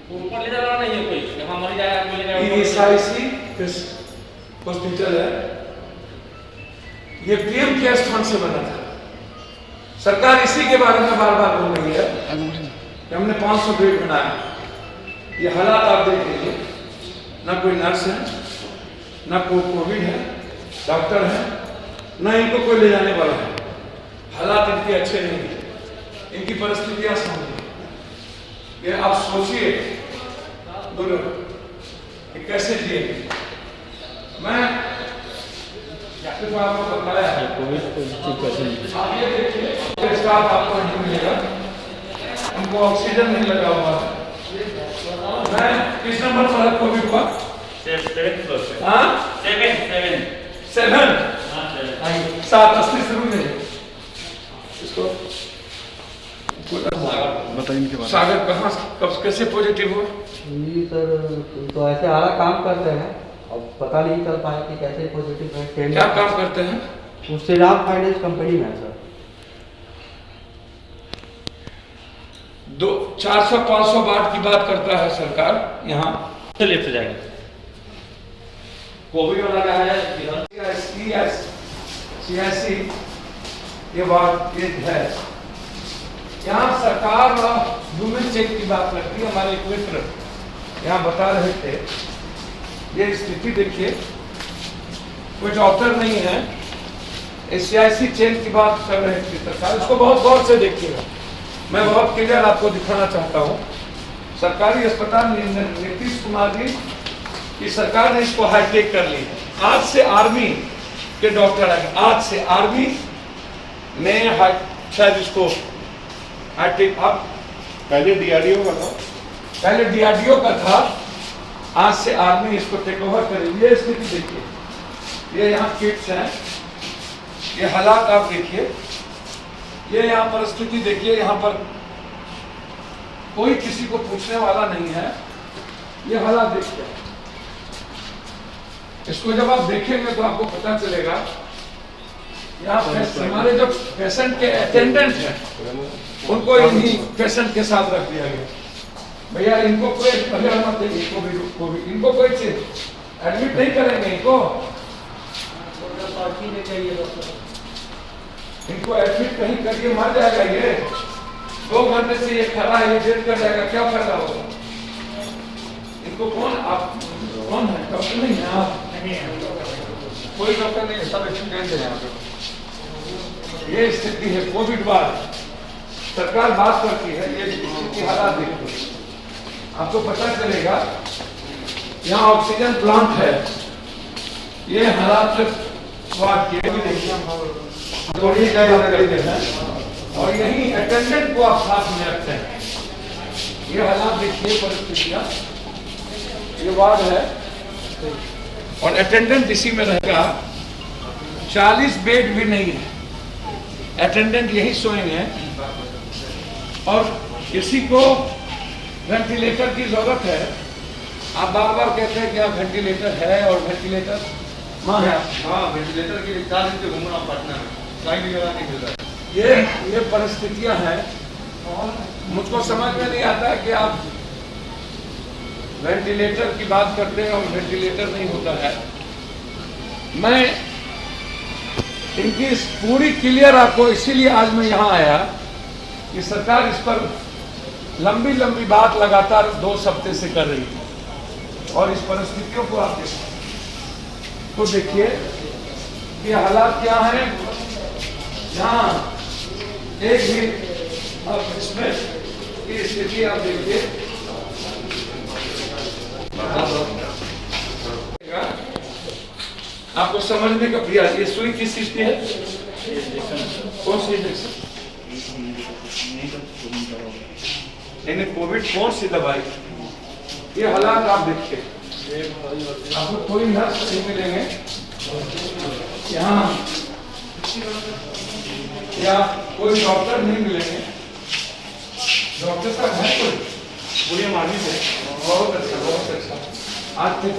ऊपर ले जाना नहीं है कोई, यहाँ मर जाए आदमी ले जाए। ईएसआईसी हॉस्पिटल है, ये पीएम केयर्स फंड से बना था। सरकार इसी के बारे में बार बार बोल रही है कि हमने 500 बेड बनाया। ये हालात आप देख लीजिए, ना कोई नर्स है, ना कोई कोविड है, डॉक्टर है, ना इनको कोई ले जाने वाला है। हालात इनके अच्छे नहीं है, इनकी परिस्थितियां समझिए। ये आप सोचिए दोनों कि कैसे जिए। मैं सिर्फ आपको बताया है, आप ये देखिए स्टाफ आपको नहीं मिलेगा, उनको ऑक्सीजन नहीं लगा हुआ है। मैं किस नंबर पर कोविड हुआ? 7 80 शुरू में इसको बताइए इनके बारे सागर कहाँ कब कैसे पॉजिटिव हुआ? जी सर, तो ऐसे आला काम करते हैं, अब पता नहीं चल पाया कि कैसे पॉजिटिव है। क्या काम करते हैं? वो श्रीराम फाइनेंस कंपनी में है सर। 400-500 वाट की बात करता है सरकार यहाँ। लेफ्ट से जाएंगे। कोविड वाला क्या है CIC ये बात ये है, यहाँ सरकार ह्यूमन चेक की बात करती है। हमारे एक मित्र यहाँ बता रहे थे, ये स्थिति देखिए, कोई डॉक्टर नहीं है, CIC चेन की बात कर रहे थे सरकार। इसको बहुत गौर से देखिएगा, मैं बहुत क्लियर आपको दिखाना चाहता हूँ। सरकारी अस्पताल नीतीश कुमार जी की सरकार ने इसको हाईटेक कर ली है। आज से आर्मी के डॉक्टर आए, आज से आर्मी ने शायद इसको हाईटेक, अब पहले DRDO का था, पहले DRDO का था, आज से आर्मी इसको टेक ओवर करेगी। ये स्थिति देखिए, ये यहाँ किट्स हैं, ये हालात आप देखिए, ये यहाँ परिस्थिति देखिए, यहाँ पर कोई किसी को पूछने वाला नहीं है। ये हालात देखिए, इसको जब आप देखेंगे तो आपको पता चलेगा। यहाँ हमारे जो पेशेंट के अटेंडेंट हैं उनको इन्हीं पेशेंट के साथ रख दिया गया। भैया इनको कोई मत देंगे, इनको कोई चीज एडमिट नहीं करेंगे, इनको एडमिट कहीं करके मर जाएगा। ये 2 घंटे से ये खड़ा है, ये डेट कर जाएगा, क्या फायदा होगा? इनको कौन, आप कौन है? डॉक्टर नहीं है आप? कोई डॉक्टर नहीं है, सब एक्सीडेंट है यहाँ पे। ये स्थिति है कोविड बाद। सरकार बात करती है, ये स्थिति हालात देखिए, आपको पता चलेगा। यहाँ ऑक्सीजन प्लांट है, ये हालात बात किए भी देखिए, और यही अटेंडेंट को आप साथ में रखते हैं। ये हालात देखिए, परिस्थितियाँ, ये वार्ड है और अटेंडेंट इसी में रहेगा। 40 बेड भी नहीं है, अटेंडेंट यही सोएंगे। और किसी को वेंटिलेटर की जरूरत है, आप बार बार कहते हैं कि आप वेंटिलेटर है, और वेंटिलेटर माँ है। हाँ वेंटिलेटर के लिए 4 दिन से घूमना पटना में, कहीं भी जगह नहीं मिल रहा है। ये परिस्थितियां हैं, और मुझको समझ में नहीं आता है कि आप वेंटिलेटर की बात करते हैं और वेंटिलेटर नहीं होता है। मैं इनकी इस पूरी क्लियर आपको, इसीलिए आज मैं यहाँ आया कि सरकार इस पर लंबी लंबी बात लगातार 2 हफ्ते से कर रही है। और इस परिस्थितियों को आप तो देखिए कि हालात क्या हैं। यहाँ एक भी अब इसमें की स्थिति आप देखिए, आपको समझने का प्रयास। ये सुई किस चीज की है? कौन सी इंजेक्शन? नहीं, कोविड कौन सी दवाई? ये हालात आप देखिए, आपको कोई नर्स नहीं मिलेंगे यहाँ, या कोई डॉक्टर नहीं मिलेंगे। डॉक्टर साहब है कोई? पूरी मार्मी से बहुत अच्छा, बहुत अच्छा। आज की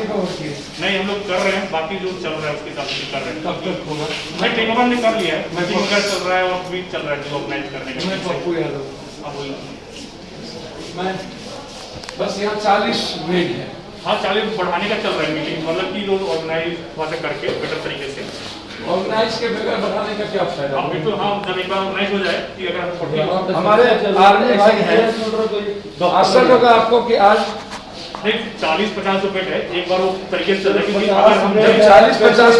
होती है नहीं, हम लोग कर रहे हैं, बाकी जो चल रहा है उसके हिसाब से कर रहे हैं। कब तक होगा? मैं टेक ओवर ने कर लिया है, मैं चल रहा है और वीक चल रहा है जो ऑर्गेनाइज करने का। मैं पप्पू यादव, अब वही मैं बस यहाँ 40 बेड है। हाँ 40 बढ़ाने का चल रहा है मीटिंग, मतलब कि लोग ऑर्गेनाइज वहाँ से करके बेटर तरीके से। ऑर्गेनाइज के बगैर बढ़ाने का क्या फायदा? हाँ बिल्कुल, हाँ जब एक बार ऑर्गेनाइज हो जाए कि अगर हम 40 हमारे आर्मी भाई हैं, आशा होगा आपको कि आज नहीं 40-50 रुपए है, एक बार वो तरीके से चल रहा है, क्योंकि अगर हम जब 40-50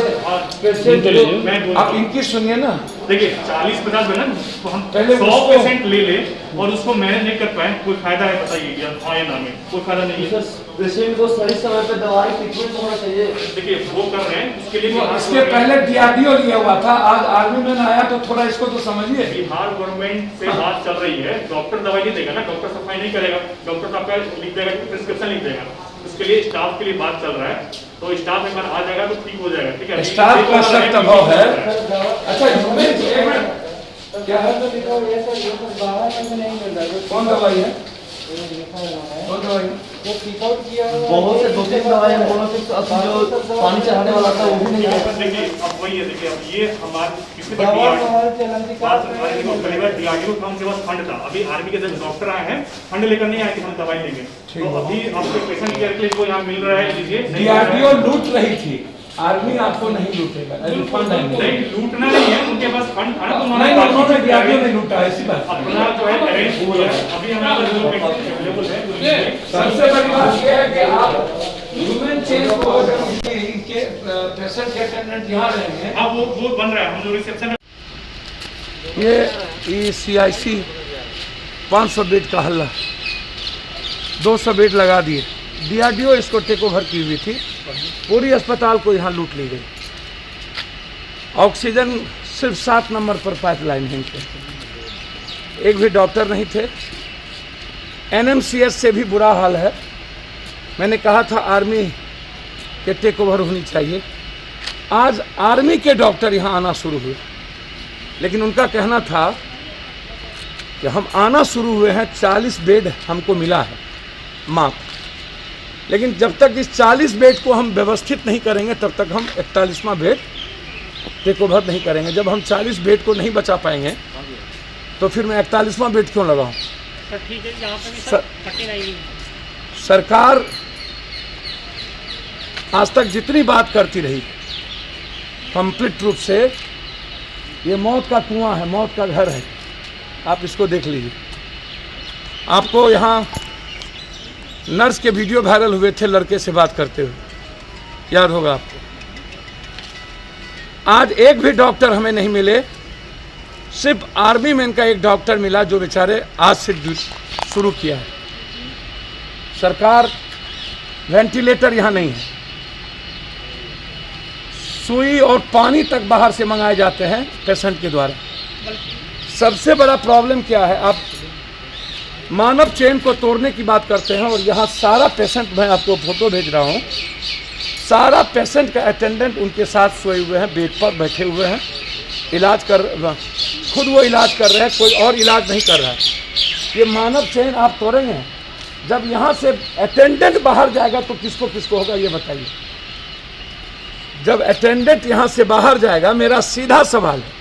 मैं बोल आप इनकी सुनिए ना, देखिए 40-50 में ना तो हम पहले 100% ले ले और उसको मैनेज नहीं कर पाए, कोई फायदा है बताइए या हाँ या ना में? कोई फायदा नहीं है। पेशेंट को सही समय पे दवाई ट्रीटमेंट होना चाहिए। देखिए वो कर रहे हैं, उसके लिए बिहार इसके पहले DRDO लिया हुआ था, आज आर्मी मैन आया तो थोड़ा इसको तो समझिए। बिहार गवर्नमेंट से बात चल रही है, डॉक्टर दवाई नहीं देगा ना, डॉक्टर सफाई नहीं करेगा, डॉक्टर आपका लिख देगा, प्रिस्क्रिप्शन लिख देगा, उसके लिए स्टाफ के लिए बात चल रहा है, तो स्टाफ एक बार आ जाएगा तो ठीक हो जाएगा। ठीक है, स्टाफ का सख्त अभाव है। अच्छा एक मिनट, क्या है? कौन दवाई है? कौन दवाई है? बहुत से 2-3 दवाई हम बोलो तो अब जो पानी चढ़ाने वाला था वो भी नहीं है। देखिए अब वही है, देखिए अब ये हमारे किसी पर DRDO का उनके पास फंड था, अभी आर्मी के जब डॉक्टर आए हैं फंड लेकर नहीं आए कि हम दवाई लेंगे, तो अभी आपको पेशेंट केयर के लिए कोई यहाँ मिल रहा है, लीजिए। DRDO लूट रही थी, आर्मी आपको नहीं लूटेगा। नहीं लूटना नहीं है, उनके पास फंड था तो नहीं, उन्होंने DRDO नहीं लूटा, ऐसी बात। अपना जो है अरेंज किया है, अभी हमारे पास जो अवेलेबल है। सबसे बड़ी बात यह है कि आप ह्यूमन चेन को अगर इनके पेशेंट के अटेंडेंट यहाँ रहेंगे। हाँ वो बन रहा है, हम जो रिसेप्शन ये CIC 500 बेड का हल्ला, 200 बेड लगा दिए। DRDO इसको टेक ओवर की हुई थी, पूरी अस्पताल को यहाँ लूट ली गई। ऑक्सीजन सिर्फ 7 नंबर पर पाइपलाइन है इनके, एक भी डॉक्टर नहीं थे। NMCS से भी बुरा हाल है। मैंने कहा था आर्मी के टेक ओवर होनी चाहिए, आज आर्मी के डॉक्टर यहाँ आना शुरू हुए, लेकिन उनका कहना था कि हम आना शुरू हुए हैं, 40 बेड हमको मिला है माप, लेकिन जब तक इस 40 बेड को हम व्यवस्थित नहीं करेंगे तब तक हम 41वां बेड टेक ओवर नहीं करेंगे। जब हम 40 बेड को नहीं बचा पाएंगे तो फिर मैं 41वां बेड क्यों लगाऊं? सरकार आज तक जितनी बात करती रही, कंप्लीट रूप से ये मौत का कुआं है, मौत का घर है। आप इसको देख लीजिए। आपको यहाँ नर्स के वीडियो वायरल हुए थे लड़के से बात करते हुए, याद होगा आपको। आज एक भी डॉक्टर हमें नहीं मिले, सिर्फ आर्मी मैन का एक डॉक्टर मिला जो बेचारे आज से शुरू किया है। सरकार वेंटिलेटर यहाँ नहीं है, सुई और पानी तक बाहर से मंगाए जाते हैं पेशेंट के द्वारा। सबसे बड़ा प्रॉब्लम क्या है, आप मानव चेन को तोड़ने की बात करते हैं और यहाँ सारा पेशेंट, मैं आपको फोटो भेज रहा हूँ, सारा पेशेंट का अटेंडेंट उनके साथ सोए हुए हैं, बेड पर बैठे हुए हैं, इलाज कर, खुद वो इलाज कर रहे हैं, कोई और इलाज नहीं कर रहा है। ये मानव चेन आप तोड़ेंगे, जब यहाँ से अटेंडेंट बाहर जाएगा तो किसको किसको होगा ये बताइए। जब अटेंडेंट यहाँ से बाहर जाएगा, मेरा सीधा सवाल है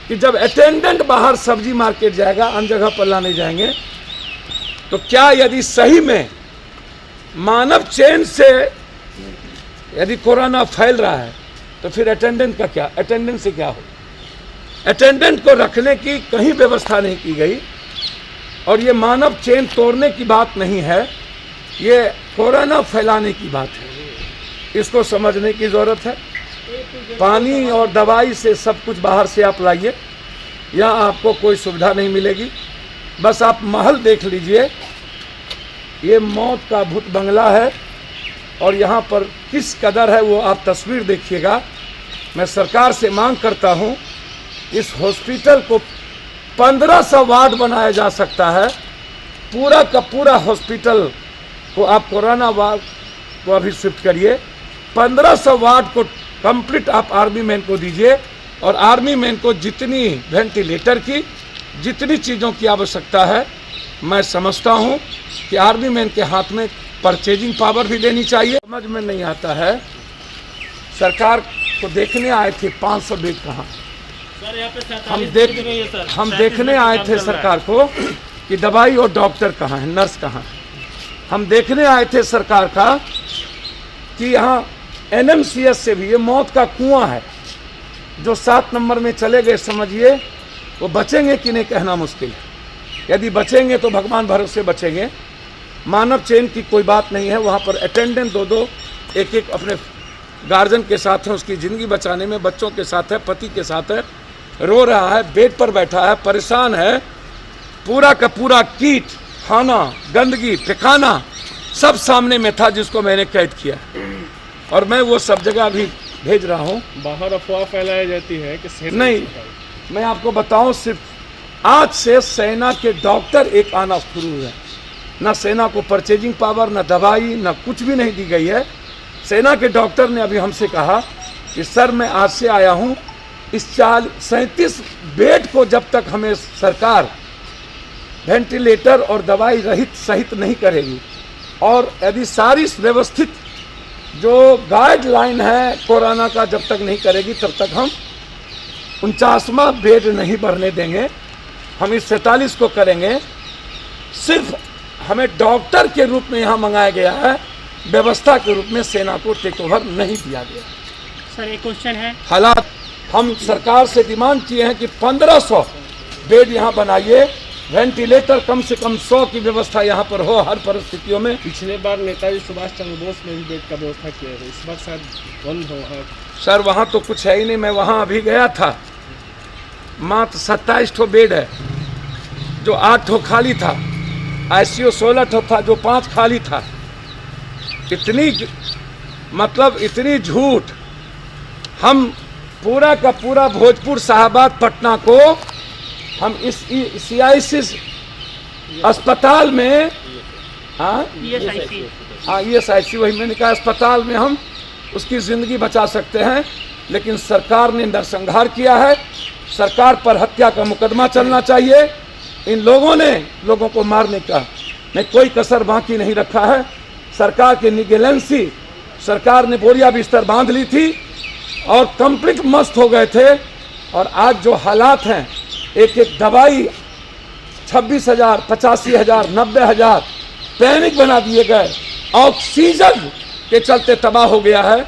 कि जब अटेंडेंट बाहर सब्जी मार्केट जाएगा, अन्य जगह पर लाने जाएंगे, तो क्या यदि सही में मानव चेन से यदि कोरोना फैल रहा है तो फिर अटेंडेंट का क्या, अटेंडेंट से क्या हो? अटेंडेंट को रखने की कहीं व्यवस्था नहीं की गई। और ये मानव चेन तोड़ने की बात नहीं है, ये कोरोना फैलाने की बात है। इसको समझने की ज़रूरत है। पानी और दवाई से सब कुछ बाहर से आप लाइए, यहाँ आपको कोई सुविधा नहीं मिलेगी। बस आप महल देख लीजिए, ये मौत का भूत बंगला है और यहाँ पर किस कदर है वो आप तस्वीर देखिएगा। मैं सरकार से मांग करता हूँ, इस हॉस्पिटल को 1500 वार्ड बनाया जा सकता है। पूरा का पूरा हॉस्पिटल को आप कोरोना वार्ड को अभी शिफ्ट करिए, 1500 वार्ड को कंप्लीट आप आर्मी मैन को दीजिए और आर्मी मैन को जितनी वेंटिलेटर की, जितनी चीज़ों की आवश्यकता है, मैं समझता हूं कि आर्मी मैन के हाथ में परचेजिंग पावर भी देनी चाहिए। समझ में नहीं आता है, सरकार को देखने आए थे 500 बेड कहाँ, हम देखने आए थे सरकार को कि दवाई और डॉक्टर कहाँ है, नर्स कहाँ है। हम देखने आए थे सरकार का कि यहाँ NMCS से भी ये मौत का कुआं है, जो 7 नंबर में चले गए, समझिए वो बचेंगे कि नहीं कहना मुश्किल है। यदि बचेंगे तो भगवान भरोसे बचेंगे, मानव चैन की कोई बात नहीं है। वहाँ पर अटेंडेंट 2-2 एक-एक अपने गार्जियन के साथ है, उसकी ज़िंदगी बचाने में, बच्चों के साथ है, पति के साथ है, रो रहा है, बेड पर बैठा है, परेशान है। पूरा का पूरा कीट, खाना, गंदगी, पैखाना सब सामने में था, जिसको मैंने कैद किया और मैं वो सब जगह भी भेज रहा हूँ। बाहर अफवाह फैलाई जाती है कि नहीं, मैं आपको बताऊं, सिर्फ आज से सेना के डॉक्टर एक आना शुरू हुए। ना सेना को परचेजिंग पावर, ना दवाई, ना कुछ भी नहीं दी गई है। सेना के डॉक्टर ने अभी हमसे कहा कि सर मैं आज से आया हूं, इस 37 बेड को जब तक हमें सरकार वेंटिलेटर और दवाई रहित सहित नहीं करेगी, और यदि सारी व्यवस्थित जो गाइडलाइन है कोरोना का जब तक नहीं करेगी, तब तक हम 49वां बेड नहीं भरने देंगे। हम इस 47 को करेंगे। सिर्फ हमें डॉक्टर के रूप में यहाँ मंगाया गया है, व्यवस्था के रूप में सेना को टेक ओवर नहीं दिया गया। सर एक क्वेश्चन है, हालात हम सरकार से डिमांड किए हैं कि 1500 बेड यहाँ बनाइए, वेंटिलेटर कम से कम 100 की व्यवस्था यहाँ पर हो हर परिस्थितियों में। पिछले बार नेताजी सुभाष चंद्र बोस ने भी बेड का व्यवस्था किया है, इस बार शायद बंद हो। सर वहाँ तो कुछ है ही नहीं। मैं वहाँ अभी गया था, मात्र 27 ठो बेड है, जो 8 ठो खाली था। ICU 16 ठो था, जो 5 खाली था। इतनी मतलब इतनी झूठ। हम पूरा का पूरा भोजपुर, शाहबाद, पटना को हम इस CIC अस्पताल में, ESIC वही मैंने कहा, अस्पताल में हम उसकी ज़िंदगी बचा सकते हैं। लेकिन सरकार ने नरसंहार किया है। सरकार पर हत्या का मुकदमा चलना चाहिए। इन लोगों ने लोगों को मारने का में कोई कसर बाकी नहीं रखा है। सरकार की निगेलेंसी, सरकार ने बोरिया बिस्तर बांध ली थी और कंप्लीट मस्त हो गए थे। और आज जो हालात हैं, एक एक दवाई 26,000, 85,000, 90,000 पैनिक बना दिए गए। ऑक्सीजन के चलते तबाह हो गया है।